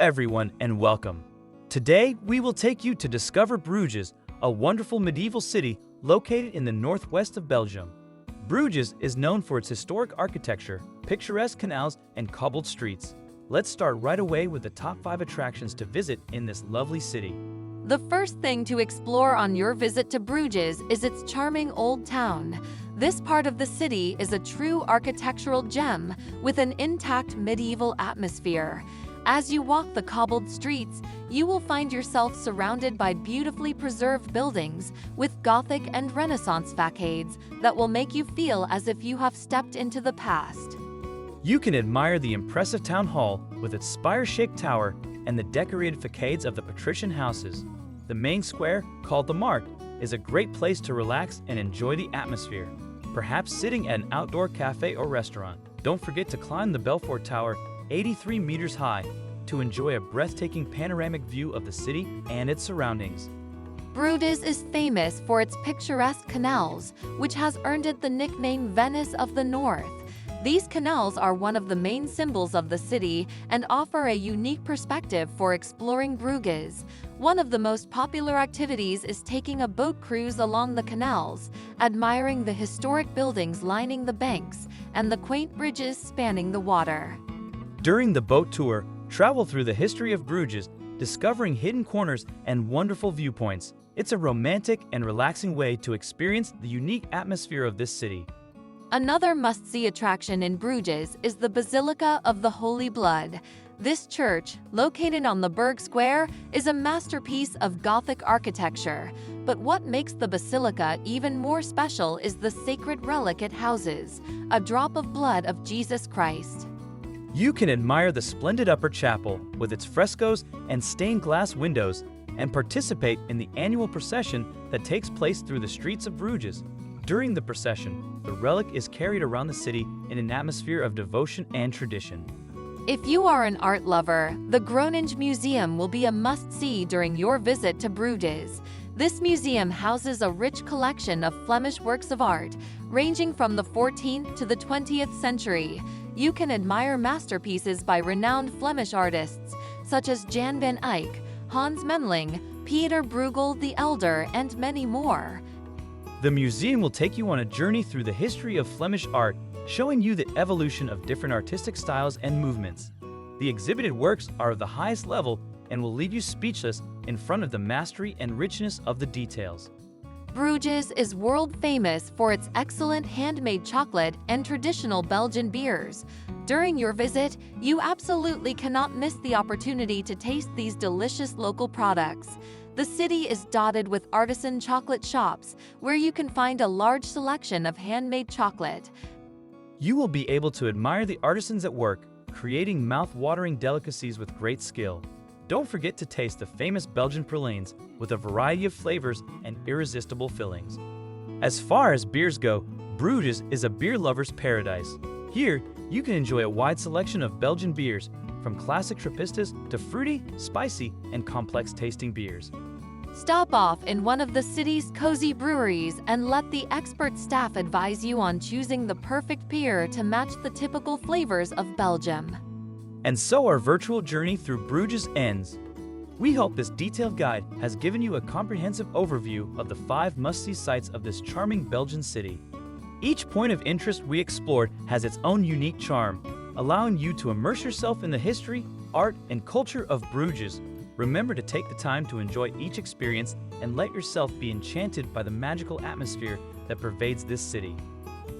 everyone, and welcome. Today, we will take you to discover Bruges, a wonderful medieval city located in the northwest of Belgium. Bruges is known for its historic architecture, picturesque canals, and cobbled streets. Let's start right away with the top 5 attractions to visit in this lovely city. The first thing to explore on your visit to Bruges is its charming old town. This part of the city is a true architectural gem with an intact medieval atmosphere. As you walk the cobbled streets, you will find yourself surrounded by beautifully preserved buildings with Gothic and Renaissance facades that will make you feel as if you have stepped into the past. You can admire the impressive town hall with its spire-shaped tower and the decorated facades of the patrician houses. The main square, called the Markt, is a great place to relax and enjoy the atmosphere, perhaps sitting at an outdoor cafe or restaurant. Don't forget to climb the Belfort Tower, 83 meters high, to enjoy a breathtaking panoramic view of the city and its surroundings. Bruges is famous for its picturesque canals, which has earned it the nickname Venice of the North. These canals are one of the main symbols of the city and offer a unique perspective for exploring Bruges. One of the most popular activities is taking a boat cruise along the canals, admiring the historic buildings lining the banks and the quaint bridges spanning the water. During the boat tour, travel through the history of Bruges, discovering hidden corners and wonderful viewpoints. It's a romantic and relaxing way to experience the unique atmosphere of this city. Another must-see attraction in Bruges is the Basilica of the Holy Blood. This church, located on the Burg Square, is a masterpiece of Gothic architecture. But what makes the Basilica even more special is the sacred relic it houses, a drop of blood of Jesus Christ. You can admire the splendid upper chapel with its frescoes and stained glass windows and participate in the annual procession that takes place through the streets of Bruges. During the procession, the relic is carried around the city in an atmosphere of devotion and tradition. If you are an art lover, the Groningen Museum will be a must-see during your visit to Bruges. This museum houses a rich collection of Flemish works of art, ranging from the 14th to the 20th century. You can admire masterpieces by renowned Flemish artists, such as Jan van Eyck, Hans Memling, Peter Bruegel the Elder, and many more. The museum will take you on a journey through the history of Flemish art, showing you the evolution of different artistic styles and movements. The exhibited works are of the highest level and will leave you speechless in front of the mastery and richness of the details. Bruges is world famous for its excellent handmade chocolate and traditional Belgian beers. During your visit, you absolutely cannot miss the opportunity to taste these delicious local products. The city is dotted with artisan chocolate shops, where you can find a large selection of handmade chocolate. You will be able to admire the artisans at work, creating mouth-watering delicacies with great skill. Don't forget to taste the famous Belgian pralines with a variety of flavors and irresistible fillings. As far as beers go, Bruges is a beer lover's paradise. Here, you can enjoy a wide selection of Belgian beers, from classic Trappistas to fruity, spicy, and complex-tasting beers. Stop off in one of the city's cozy breweries and let the expert staff advise you on choosing the perfect beer to match the typical flavors of Belgium. And so our virtual journey through Bruges ends. We hope this detailed guide has given you a comprehensive overview of the 5 must-see sites of this charming Belgian city. Each point of interest we explored has its own unique charm, allowing you to immerse yourself in the history, art, and culture of Bruges. Remember to take the time to enjoy each experience and let yourself be enchanted by the magical atmosphere that pervades this city.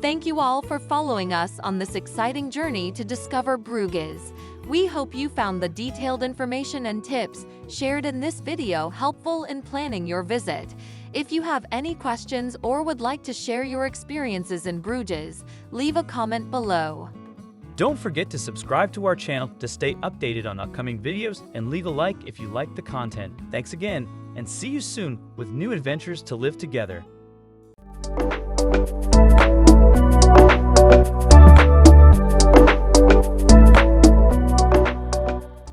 Thank you all for following us on this exciting journey to discover Bruges. We hope you found the detailed information and tips shared in this video helpful in planning your visit. If you have any questions or would like to share your experiences in Bruges, leave a comment below. Don't forget to subscribe to our channel to stay updated on upcoming videos and leave a like if you like the content. Thanks again, and see you soon with new adventures to live together.